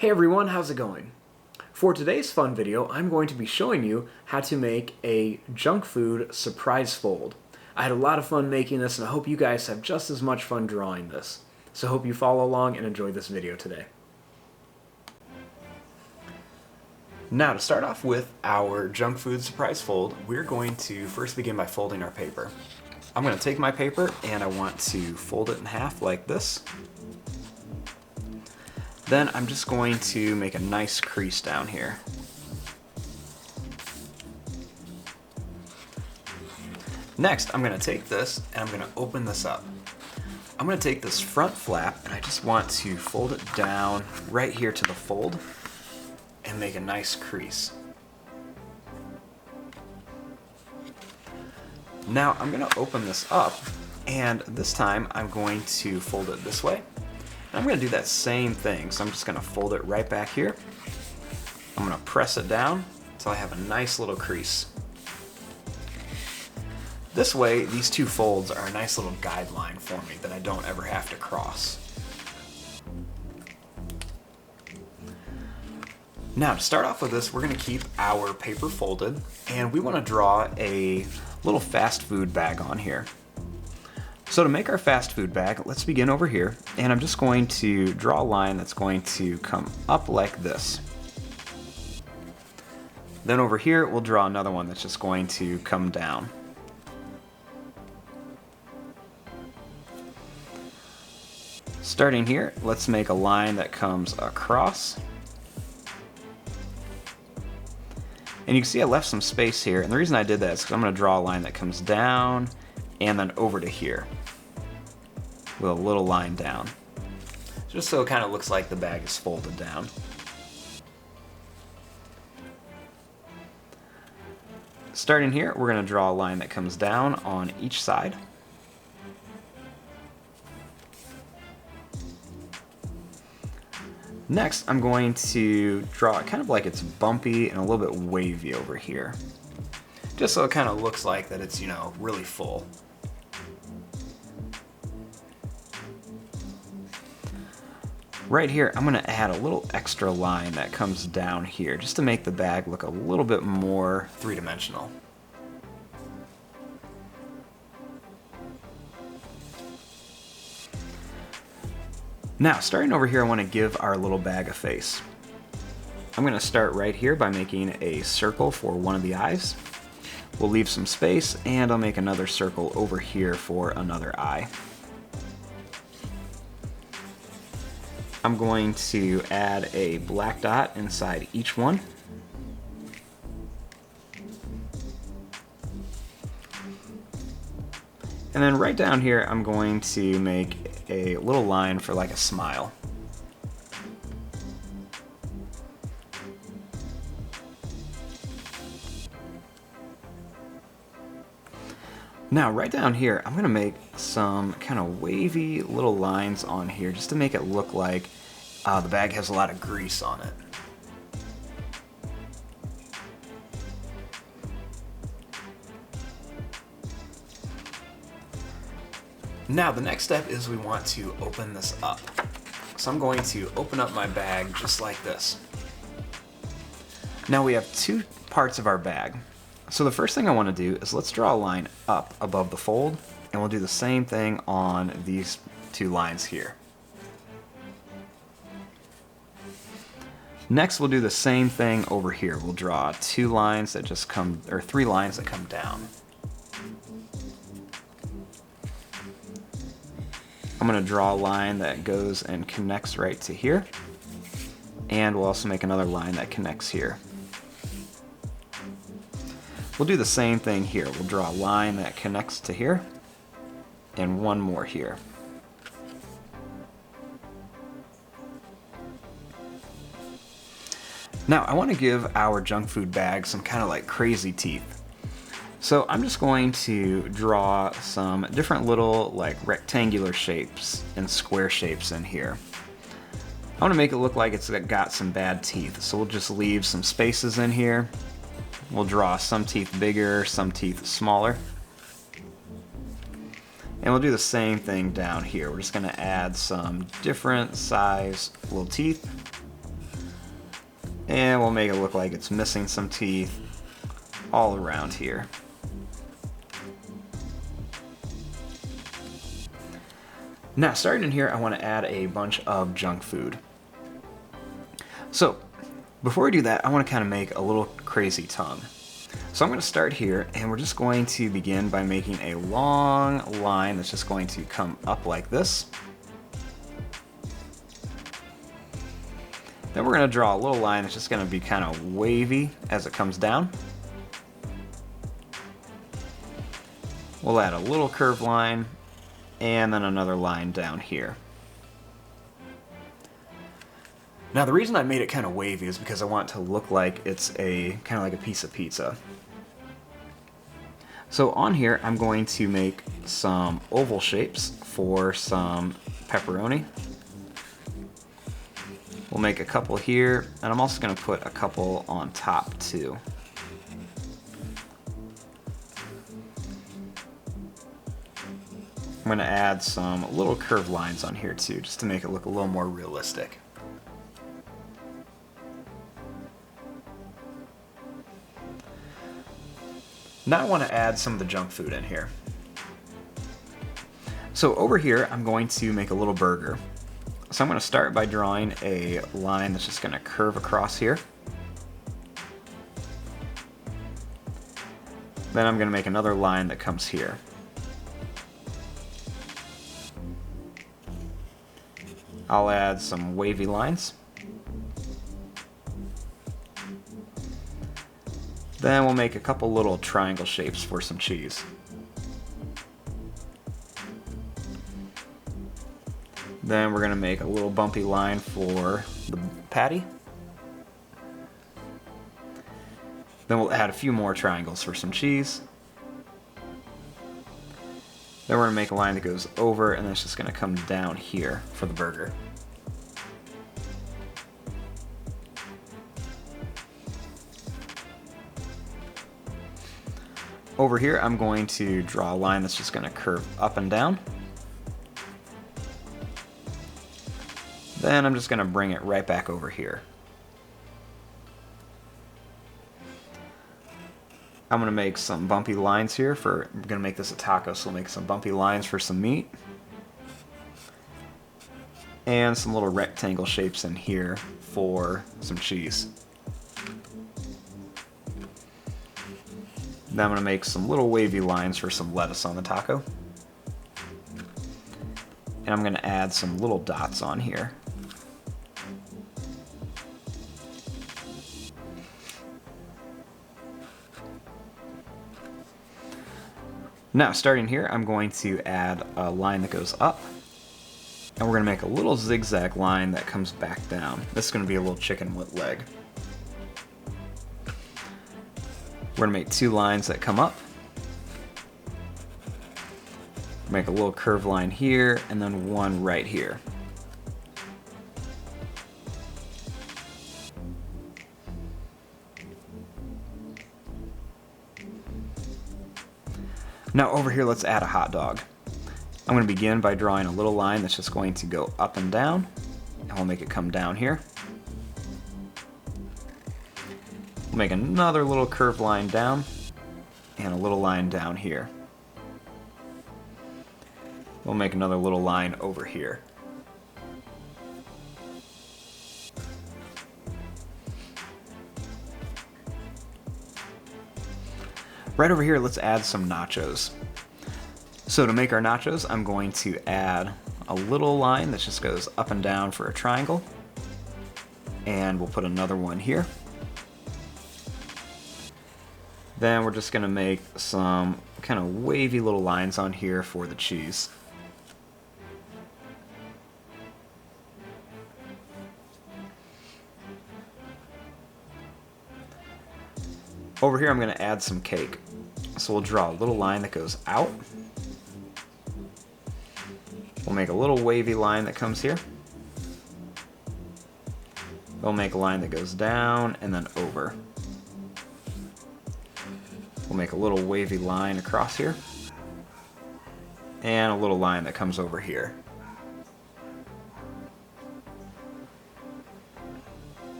Hey everyone, how's it going? For today's fun video, I'm going to be showing you how to make a junk food surprise fold. I had a lot of fun making this and I hope you guys have just as much fun drawing this. So hope you follow along and enjoy this video today. Now to start off with our junk food surprise fold, we're going to first begin by folding our paper. I'm going to take my paper and I want to fold it in half like this. Then I'm just going to make a nice crease down here. Next, I'm going to take this and I'm going to open this up. I'm going to take this front flap and I just want to fold it down right here to the fold and make a nice crease. Now I'm going to open this up and this time I'm going to fold it this way. I'm going to do that same thing, so I'm just going to fold it right back here. I'm going to press it down until I have a nice little crease. This way, these two folds are a nice little guideline for me that I don't ever have to cross. Now, to start off with this, we're going to keep our paper folded, and we want to draw a little fast food bag on here. So to make our fast food bag, let's begin over here, and I'm just going to draw a line that's going to come up like this. Then over here, we'll draw another one that's just going to come down. Starting here, let's make a line that comes across. And you can see I left some space here, and the reason I did that is because I'm going to draw a line that comes down and then over to here with a little line down, just so it kind of looks like the bag is folded down. Starting here, we're going to draw a line that comes down on each side. Next, I'm going to draw it kind of like it's bumpy and a little bit wavy over here, just so it kind of looks like that it's, really full. Right here, I'm going to add a little extra line that comes down here, just to make the bag look a little bit more three-dimensional. Now, starting over here, I want to give our little bag a face. I'm going to start right here by making a circle for one of the eyes. We'll leave some space, and I'll make another circle over here for another eye. I'm going to add a black dot inside each one. And then right down here, I'm going to make a little line for like a smile. Now, right down here, I'm going to make some kind of wavy little lines on here just to make it look like the bag has a lot of grease on it. Now, the next step is we want to open this up. So I'm going to open up my bag just like this. Now we have two parts of our bag. So the first thing I want to do is let's draw a line up above the fold, and we'll do the same thing on these two lines here. Next, we'll do the same thing over here. We'll draw two lines that just come, or three lines that come down. I'm going to draw a line that goes and connects right to here, and we'll also make another line that connects here. We'll do the same thing here. We'll draw a line that connects to here, and one more here. Now, I want to give our junk food bag some kind of like crazy teeth. So I'm just going to draw some different little like rectangular shapes and square shapes in here. I want to make it look like it's got some bad teeth, so we'll just leave some spaces in here. We'll draw some teeth bigger, some teeth smaller. And we'll do the same thing down here. We're just going to add some different size little teeth. And we'll make it look like it's missing some teeth all around here. Now, starting in here, I want to add a bunch of junk food. So, before we do that, I want to kind of make a little crazy tongue. So I'm going to start here, and we're just going to begin by making a long line that's just going to come up like this. Then we're going to draw a little line that's just going to be kind of wavy as it comes down. We'll add a little curved line, and then another line down here. Now the reason I made it kind of wavy is because I want it to look like it's kind of like a piece of pizza. So on here I'm going to make some oval shapes for some pepperoni. We'll make a couple here, and I'm also going to put a couple on top too. I'm going to add some little curved lines on here too, just to make it look a little more realistic. Now I want to add some of the junk food in here. So over here, I'm going to make a little burger. So I'm going to start by drawing a line that's just going to curve across here. Then I'm going to make another line that comes here. I'll add some wavy lines. Then we'll make a couple little triangle shapes for some cheese. Then we're going to make a little bumpy line for the patty. Then we'll add a few more triangles for some cheese. Then we're going to make a line that goes over, and then it's just going to come down here for the burger. Over here, I'm going to draw a line that's just going to curve up and down. Then I'm just going to bring it right back over here. I'm going to make some bumpy lines here we're going to make this a taco, so we'll make some bumpy lines for some meat. And some little rectangle shapes in here for some cheese. Then I'm going to make some little wavy lines for some lettuce on the taco. And I'm going to add some little dots on here. Now, starting here, I'm going to add a line that goes up. And we're going to make a little zigzag line that comes back down. This is going to be a little chicken leg. We're going to make two lines that come up. Make a little curved line here, and then one right here. Now over here, let's add a hot dog. I'm going to begin by drawing a little line that's just going to go up and down, and we'll make it come down here. We'll make another little curved line down, and a little line down here. We'll make another little line over here. Right over here, let's add some nachos. So to make our nachos, I'm going to add a little line that just goes up and down for a triangle. And we'll put another one here. Then we're just going to make some kind of wavy little lines on here for the cheese. Over here I'm going to add some cake. So we'll draw a little line that goes out. We'll make a little wavy line that comes here. We'll make a line that goes down and then over. We'll make a little wavy line across here. And a little line that comes over here.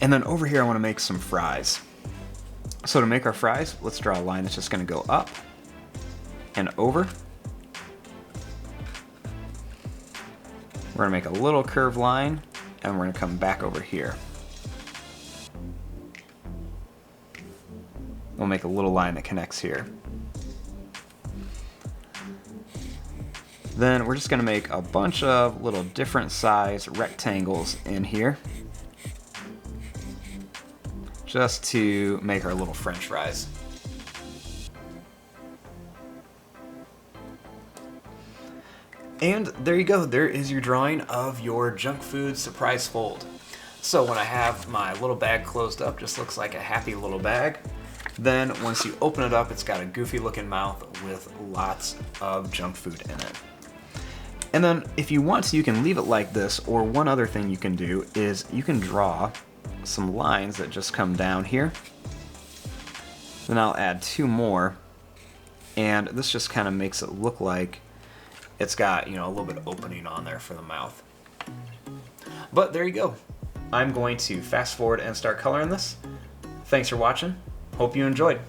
And then over here I want to make some fries. So to make our fries, let's draw a line that's just going to go up and over. We're going to make a little curved line, and we're going to come back over here. We'll make a little line that connects here. Then we're just going to make a bunch of little different size rectangles in here, just to make our little French fries. And there you go, there is your drawing of your junk food surprise fold. So when I have my little bag closed up, just looks like a happy little bag. Then once you open it up, it's got a goofy looking mouth with lots of junk food in it. And then if you want to, you can leave it like this, or one other thing you can do is you can draw some lines that just come down here. Then I'll add 2 more, and this just kind of makes it look like it's got, you know, a little bit of opening on there for the mouth. But there you go. I'm going to fast forward and start coloring this. Thanks for watching. Hope you enjoyed.